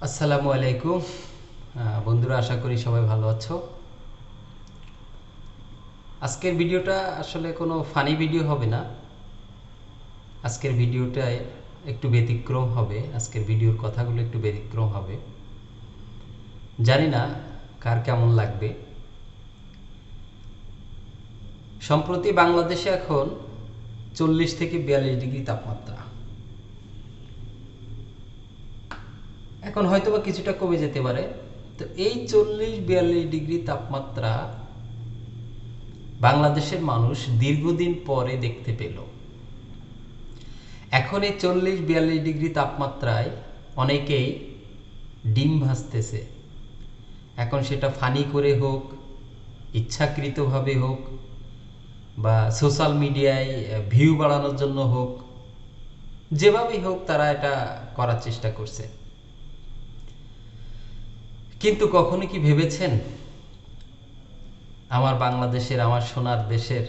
আসসালামু আলাইকুম বন্ধুরা, আশা করি সবাই ভালো আছো। আজকের ভিডিওটা আসলে কোনো ফানি ভিডিও হবে না। আজকের ভিডিওটা একটু ব্যতিক্রম হবে। আজকের ভিডিওর কথাগুলো একটু ব্যতিক্রম হবে। জানি না কার কেমন লাগবে। সম্প্রতি বাংলাদেশে এখন 40 থেকে 42 ডিগ্রি তাপমাত্রা। এখন হয়তোবা কিছুটা কমে যেতে পারে। তো এই 40-42 ডিগ্রি তাপমাত্রা বাংলাদেশের মানুষ দীর্ঘদিন পরে দেখতে পেল। এখন এই 40-42 ডিগ্রি তাপমাত্রায় অনেকেই ডিম ভাজতেছে। এখন সেটা ফানি করে হোক, ইচ্ছাকৃতভাবে হোক, বা সোশ্যাল মিডিয়ায় ভিউ বাড়ানোর জন্য হোক, যেভাবেই হোক তারা এটা করার চেষ্টা করছে। কিন্তু কখনো কি ভেবেছেন আমার বাংলাদেশের, আমার সোনার দেশের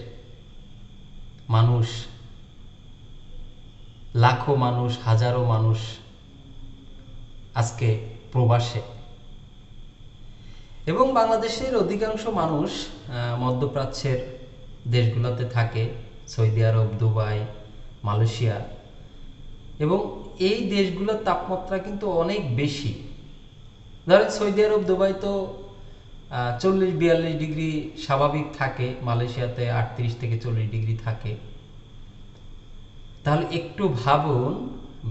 মানুষ, লাখো মানুষ, হাজারো মানুষ আজকে প্রবাসে, এবং বাংলাদেশের অধিকাংশ মানুষ মধ্যপ্রাচ্যের দেশগুলোতে থাকে, সৌদি আরব, দুবাই, মালয়েশিয়া, এবং এই দেশগুলোর তাপমাত্রা কিন্তু অনেক বেশি। ধরেন সৌদি আরব, দুবাই তো 40-42 ডিগ্রি স্বাভাবিক থাকে, মালয়েশিয়াতে 38 থেকে 40 ডিগ্রি থাকে। তাহলে একটু ভাবুন,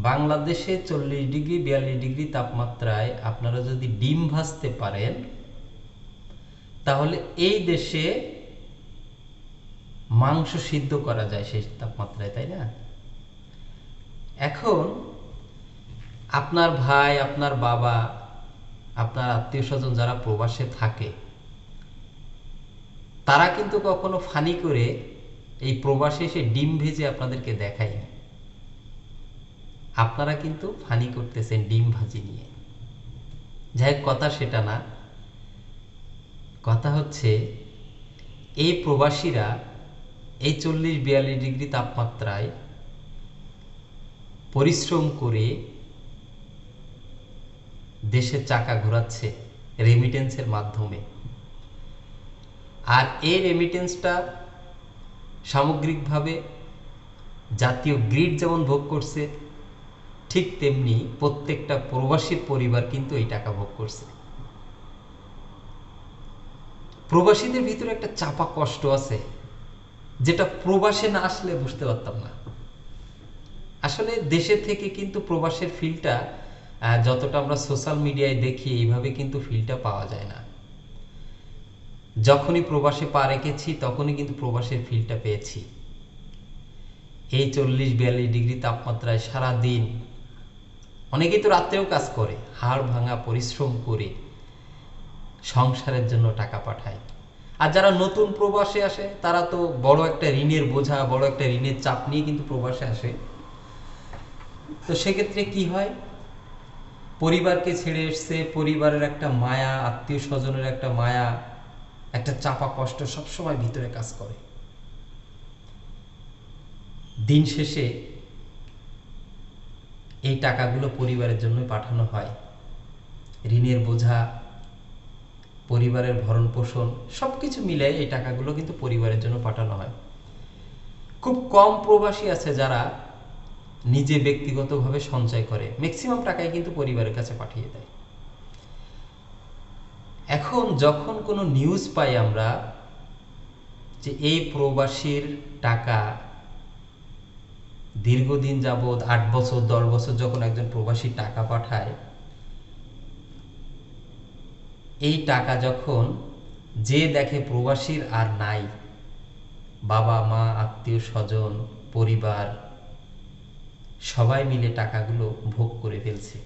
বাংলাদেশে 40-42 ডিগ্রি তাপমাত্রায় আপনারা যদি ডিম ভাজতে পারেন, তাহলে এই দেশে মাংস সিদ্ধ করা যায় সেই তাপমাত্রায়, তাই না? এখন আপনার ভাই, আপনার বাবা, আপনার আত্মীয় স্বজন যারা প্রবাসে থাকে, তারা কিন্তু কখনো ফানি করে এই প্রবাসে এসে ডিম ভেজে আপনাদেরকে দেখায় না। আপনারা কিন্তু ফানি করতেছেন ডিম ভাজি নিয়ে। যাই হোক, কথা সেটা না। কথা হচ্ছে এই প্রবাসীরা এই 40-42 ডিগ্রি তাপমাত্রায় পরিশ্রম করে দেশের চাকা ঘোরাচ্ছে রেমিটেন্সের মাধ্যমে। আর এই রেমিটেন্সটা সামগ্রিকভাবে জাতীয় গ্রিড যেমন ভোগ করছে, ঠিক তেমনি প্রত্যেকটা প্রবাসী পরিবার কিন্তু এই টাকা ভোগ করছে। প্রবাসীদের ভিতরে একটা চাপা কষ্ট আছে, যেটা প্রবাসে না আসলে বুঝতে পারতাম না। আসলে দেশে থেকে কিন্তু প্রবাসের ফিলটা যতটা আমরা সোশ্যাল মিডিয়ায় দেখি, এইভাবে কিন্তু ফিলটা পাওয়া যায় না। যখনই প্রবাসে পা রেখেছি তখনই কিন্তু প্রবাসের ফিলটা পেয়েছি। এই 40-42 ডিগ্রি তাপমাত্রায় সারা দিন, অনেকেই তো রাত্রেও কাজ করে, হাড় ভাঙা পরিশ্রম করে সংসারের জন্য টাকা পাঠায়। আর যারা নতুন প্রবাসে আসে, তারা তো বড় একটা ঋণের বোঝা, বড় একটা ঋণের চাপ নিয়ে কিন্তু প্রবাসে আসে। তো সেক্ষেত্রে কি হয়, পরিবারকে ছেড়ে এসছে, পরিবারের একটা মায়া, আত্মীয় স্বজনের একটা মায়া, একটা চাপা কষ্ট সবসময় ভিতরে কাজ করে। দিন শেষে এই টাকাগুলো পরিবারের জন্য পাঠানো হয়। ঋণের বোঝা, পরিবারের ভরণ পোষণ সবকিছু মিলে এই টাকাগুলো কিন্তু পরিবারের জন্য পাঠানো হয়। খুব কম প্রবাসী আছে যারা নিজে ব্যক্তিগতভাবে সঞ্চয় করে, ম্যাক্সিমাম টাকাই কিন্তু পরিবারের কাছে পাঠিয়ে দেয়। এখন যখন কোনো নিউজ পাই আমরা যে এই প্রবাসীর টাকা দীর্ঘদিন যাবৎ 8 বছর 10 বছর যখন একজন প্রবাসী টাকা পাঠায়, এই টাকা যখন যে দেখে প্রবাসীর আর নাই, বাবা মা, আত্মীয় স্বজন, পরিবার সবাই মিলে টাকাগুলো ভোগ করে ফেলছে,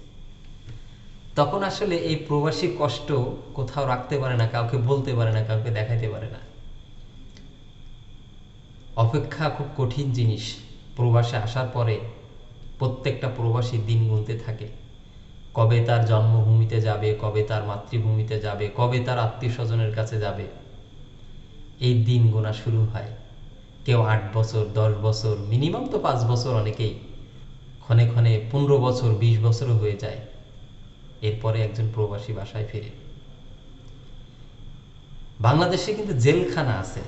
তখন আসলে এই প্রবাসী কষ্ট কোথাও রাখতে পারে না, কাউকে বলতে পারে না, কাউকে দেখাইতে পারে না। অপেক্ষা খুব কঠিন জিনিস। প্রবাসে আসার পরে প্রত্যেকটা প্রবাসী দিন গুনতে থাকে, কবে তার জন্মভূমিতে যাবে, কবে তার মাতৃভূমিতে যাবে, কবে তার আত্মীয় স্বজনের কাছে যাবে। এই দিন গোনা শুরু হয়। কেউ 8 বছর, 10 বছর, মিনিমাম তো 5 বছর, অনেকেই ক্ষণে ক্ষণে 15 বছর, 20 বছরও হয়ে যায়। এরপরে একজন প্রবাসী বাসায় ফিরে। বাংলাদেশে কিন্তু জেলখানা আছে।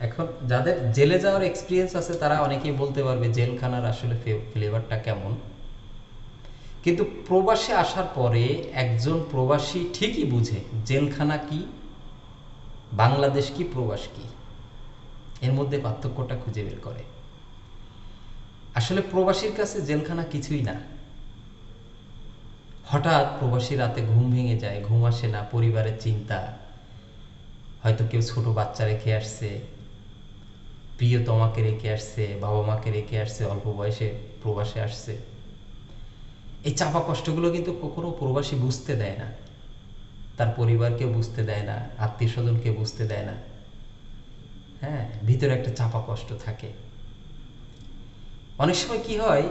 এখন যাদের জেলে যাওয়ার এক্সপিরিয়েন্স আছে তারা অনেকেই বলতে পারবে জেলখানার আসলে ফ্লেভারটা কেমন। কিন্তু প্রবাসে আসার পরে একজন প্রবাসী ঠিকই বুঝে জেলখানা কি, বাংলাদেশ কি, প্রবাস কি, এর মধ্যে পার্থক্যটা খুঁজে বের করে। আসলে প্রবাসীর কাছে জেলখানা কিছুই না। হঠাৎ প্রবাসী রাতে ঘুম ভেঙে যায়, ঘুম আসে না, পরিবারের চিন্তা, হয়তো কেউ ছোট বাচ্চা রেখে আসছে, প্রিয়তমাকে রেখে আসছে, বাবা মাকে রেখে আসছে, অল্প বয়সে প্রবাসে আসছে। এই চাপা কষ্টগুলো কিন্তু কখনো প্রবাসী বুঝতে দেয় না, তার পরিবারকেও বুঝতে দেয় না, আত্মীয় স্বজনকে বুঝতে দেয় না। হ্যাঁ, ভিতরে একটা চাপা কষ্ট থাকে। অনেক সময় কি হয়,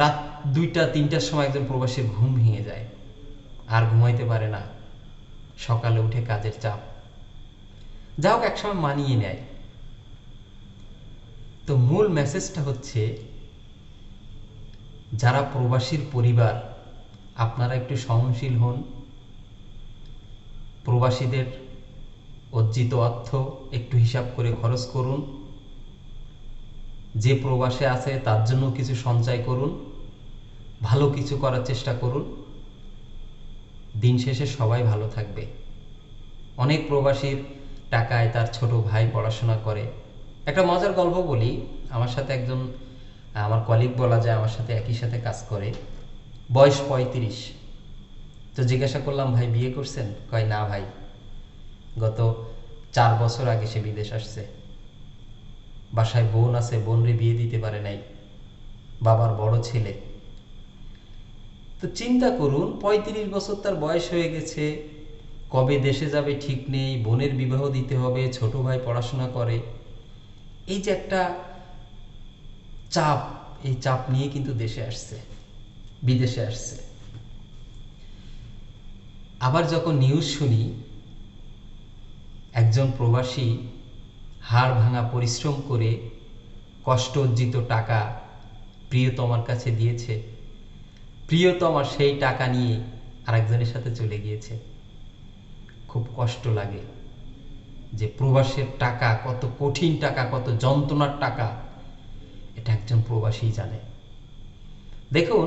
রাত 2টা-3টার সময় একজন প্রবাসীর ঘুম ভেঙে যায়, আর ঘুমাইতে পারে না, সকালে উঠে কাজের চাপ, যা হোক একসময় মানিয়ে নেয়। তো মূল মেসেজটা হচ্ছে, যারা প্রবাসীর পরিবার, আপনারা একটু সহনশীল হন। প্রবাসীদের অর্জিত অর্থ একটু হিসাব করে খরচ করুন। যে প্রবাসে আছে তার জন্য কিছু সঞ্চয় করুন, ভালো কিছু করার চেষ্টা করুন। দিন শেষে সবাই ভালো থাকবে। অনেক প্রবাসীর টাকায় তার ছোট ভাই পড়াশোনা করে। একটা মজার গল্প বলি, আমার সাথে একজন, আমার কলিগ বলা যায়, আমার সাথে একই সাথে কাজ করে, বয়স 35। তো জিজ্ঞাসা করলাম, ভাই বিয়ে করছেন? কয় না ভাই, গত 4 বছর আগে সে বিদেশ আসছে। বাসায় বোন আছে, বোনরে বিয়ে দিতে পারে নাই, বাবার বড় ছেলে। তো চিন্তা করুন, 35 বছর তার বয়স হয়ে গেছে, কবে দেশে যাবে ঠিক নেই, বোনের বিবাহ দিতে হবে, ছোট ভাই পড়াশোনা করে। এই যে একটা চাপ, এই চাপ নিয়ে কিন্তু দেশে আসছে, বিদেশে আসছে। আবার যখন নিউজ শুনি একজন প্রবাসী হাড় ভাঙা পরিশ্রম করে কষ্ট অর্জিত টাকা প্রিয়তমার কাছে দিয়েছে, প্রিয়তমা সেই টাকা নিয়ে আরেকজনের সাথে চলে গিয়েছে, খুব কষ্ট লাগে যে প্রবাসের টাকা কত কঠিন টাকা, কত যন্ত্রণার টাকা, এটা একজন প্রবাসী জানে। দেখুন,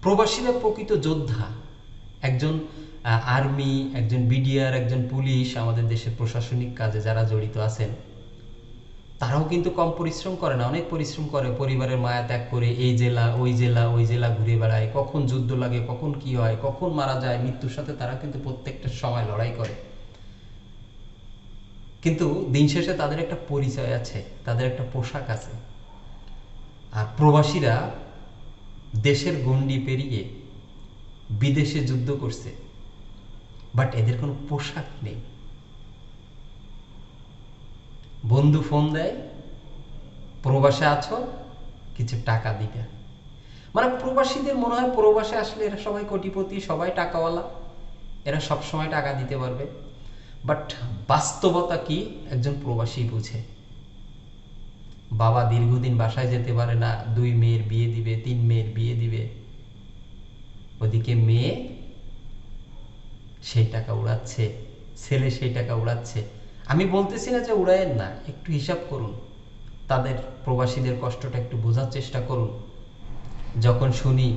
প্রবাসীরা প্রকৃত যোদ্ধা। একজন আর্মি, একজন বিডিআর, একজন পুলিশ, আমাদের দেশের প্রশাসনিক কাজে যারা জড়িত আছেন, তারাও কিন্তু কম পরিশ্রম করে না, অনেক পরিশ্রম করে, পরিবারের মায়া ত্যাগ করে এই জেলা ওই জেলা ওই জেলা ঘুরে বেড়ায়। কখন যুদ্ধ লাগে, কখন কি হয়, কখন মারা যায়, মৃত্যুর সাথে তারা কিন্তু প্রত্যেকটা সময় লড়াই করে। কিন্তু দিন শেষে তাদের একটা পরিচয় আছে, তাদের একটা পোশাক আছে। আর প্রবাসীরা দেশের গণ্ডি পেরিয়ে বিদেশে যুদ্ধ করছে, বাট এদের কোনো পোশাক নেই। বন্ধু ফোন দেয়, প্রবাসে আছো, কিছু টাকা দিতে। মানে প্রবাসীদের মনে হয় প্রবাসে আসলে এরা সবাই কোটিপতি, সবাই টাকাওয়ালা, এরা সব সময় টাকা দিতে পারবে। বাট বাস্তবতা কি একজন প্রবাসী বুঝে। বাবা দীর্ঘদিন বাসায় যেতে পারে না, 2 মেয়ের বিয়ে দিবে, 3 মেয়ের বিয়ে দিবে, ওদিকে মেয়ে সেই টাকা উড়াচ্ছে, ছেলে সেই টাকা উড়াচ্ছে। আমি বলতেছি না যে উড়ায়েন না, একটু হিসাব করুন, তাদের প্রবাসীদের কষ্টটা একটু বোঝার চেষ্টা করুন। যখন শুনি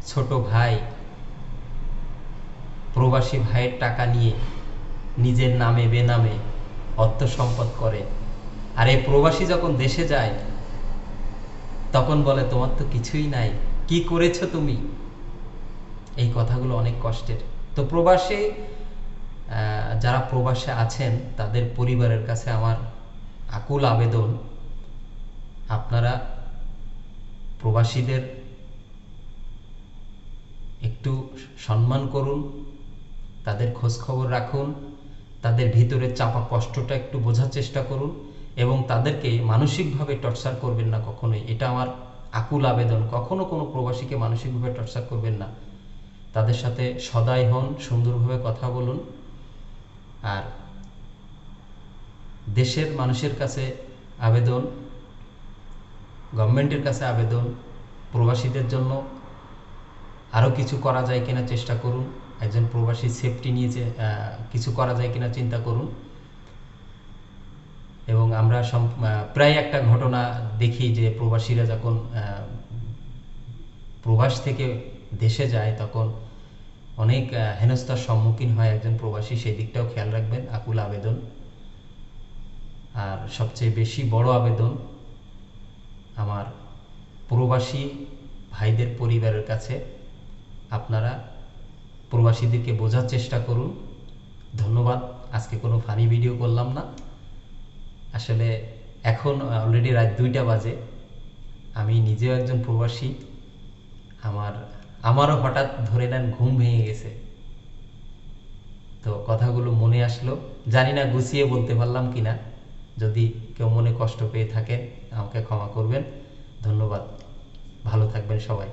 ছোট ভাই প্রবাসী ভাইয়ের টাকা নিয়ে নিজের নামে বেনামে অর্থ সম্পদ করে, আর এই প্রবাসী যখন দেশে যায় তখন বলে তোমার তো কিছুই নাই, কি করেছো তুমি। এই কথাগুলো অনেক কষ্টের। তো প্রবাসে যারা প্রবাসে আছেন তাদের পরিবারের কাছে আমার আকুল আবেদন, আপনারা প্রবাসীদের একটু সম্মান করুন, তাদের খোঁজ খবর রাখুন, তাদের ভিতরে চাপা কষ্টটা একটু বোঝার চেষ্টা করুন, এবং তাদেরকে মানসিকভাবে টর্চার করবেন না কখনোই। এটা আমার আকুল আবেদন। কখনো কোনো প্রবাসীকে মানসিকভাবে টর্চার করবেন না। তাদের সাথে সদয় হন, সুন্দরভাবে কথা বলুন। আর দেশের মানুষের কাছে আবেদন, গভর্নমেন্টের কাছে আবেদন, প্রবাসীদের জন্য আরও কিছু করা যায় কিনা চেষ্টা করুন। একজন প্রবাসী সেফটি নিয়ে কিছু করা যায় কিনা চিন্তা করুন। এবং আমরা প্রায় একটা ঘটনা দেখি যে প্রবাসীরা যখন প্রবাস থেকে দেশে যায় তখন অনেক হেনস্থার সম্মুখীন হয় একজন প্রবাসী, সেই দিকটাও খেয়াল রাখবেন। আকুল আবেদন। আর সবচেয়ে বেশি বড় আবেদন আমার প্রবাসী ভাইদের পরিবারের কাছে, আপনারা প্রবাসীদেরকে বোঝার চেষ্টা করুন। ধন্যবাদ। আজকে কোনো ফানি ভিডিও করলাম না, আসলে এখন অলরেডি রাত 2টা বাজে। আমি নিজেও একজন প্রবাসী। আমারও হঠাৎ ধরে নেন ঘুম ভেঙে গেছে, তো কথাগুলো মনে আসলো। জানি না গুছিয়ে বলতে পারলাম কিনা। যদি কেউ মনে কষ্ট পেয়ে থাকেন আমাকে ক্ষমা করবেন। ধন্যবাদ। ভালো থাকবেন সবাই।